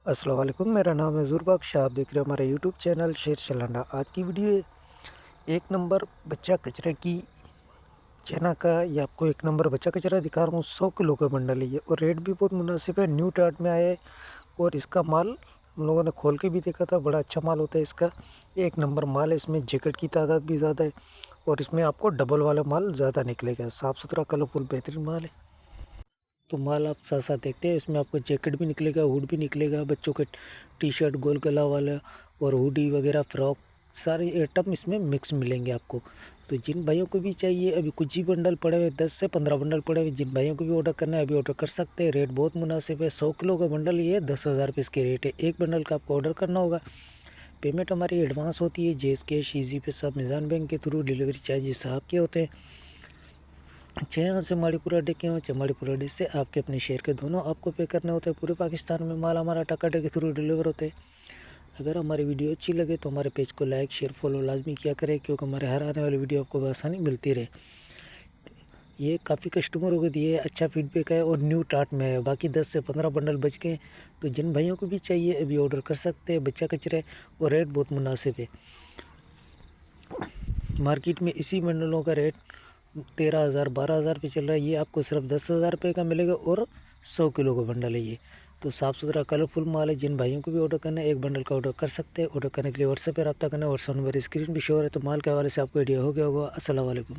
अस्सलाम वालेकुम, मेरा नाम है ज़ुरबख्श। आप देख रहे हो हमारा यूट्यूब चैनल शेर चलाना। आज की वीडियो एक नंबर बच्चा कचरे की चैना का, ये आपको एक नंबर बच्चा कचरा दिखा रहा हूँ। 100 किलो का बंडल है ये, और रेट भी बहुत मुनासिब है। न्यू टाट में आया है और इसका माल हम लोगों ने खोल के भी देखा था, बड़ा अच्छा माल होता है इसका। एक नंबर माल है, इसमें जैकेट की तादाद भी ज़्यादा है और इसमें आपको डबल वाला माल ज़्यादा निकलेगा। साफ़ सुथरा कलरफुल बेहतरीन माल है। तो माल आप साथ साथ देखते हैं, इसमें आपको जैकेट भी निकलेगा, हुड भी निकलेगा, बच्चों के टी शर्ट गोल गला वाला और हुडी वगैरह फ्रॉक, सारे आइटम इसमें मिक्स मिलेंगे आपको। तो जिन भाइयों को भी चाहिए, अभी कुछ ही बंडल पड़े हुए, 10 से 15 बंडल पड़े हुए, जिन भाइयों को भी ऑर्डर करना है अभी ऑर्डर कर सकते हैं। रेट बहुत मुनासिब है। 100 किलो का बंडल ये 10,000 रुपये इसके रेट है। एक बंडल का आपको ऑर्डर करना होगा। पेमेंट हमारी एडवांस होती है, जेस कैश, ईजी पे, सब मिज़ान बैंक के थ्रू। डिलीवरी चार्जेस साहब के होते हैं। चैनल से माड़ीपुरा अड्डे के हो, माड़ीपुरा अड्डे से आपके अपने शहर के दोनों आपको पे करने होते हैं। पूरे पाकिस्तान में माल हमारा टाका अड्डे के थ्रू डिलीवर होते हैं। अगर हमारी वीडियो अच्छी लगे तो हमारे पेज को लाइक शेयर फॉलो लाजमी किया करें, क्योंकि हमारे हर आने वाली वीडियो आपको आसानी मिलती रहे। ये काफ़ी कस्टमरों को दिए, अच्छा फीडबैक है और न्यू टाट में है। बाकी 10 से 15 बंडल बच गए, तो जिन भाइयों को भी चाहिए अभी ऑर्डर कर सकते हैं। बच्चा कचरे और रेट बहुत मुनासिब है। मार्केट में इसी बंडलों का रेट 13,000 12,000 पे चल रहा है। ये आपको सिर्फ 10,000 रुपये का मिलेगा और 100 किलो का बंडल है ये। तो साफ़ सुथरा कलरफुल माल है। जिन भाइयों को भी ऑर्डर करना है एक बंडल का ऑर्डर कर सकते हैं। ऑर्डर करने के लिए व्हाट्सएप पर रब्ता करना है। व्हाट्सएप नंबर स्क्रीन पर शो है। तो माल के हवाले से आपको आइडिया हो गया होगा। अस्सलाम वालेकुम।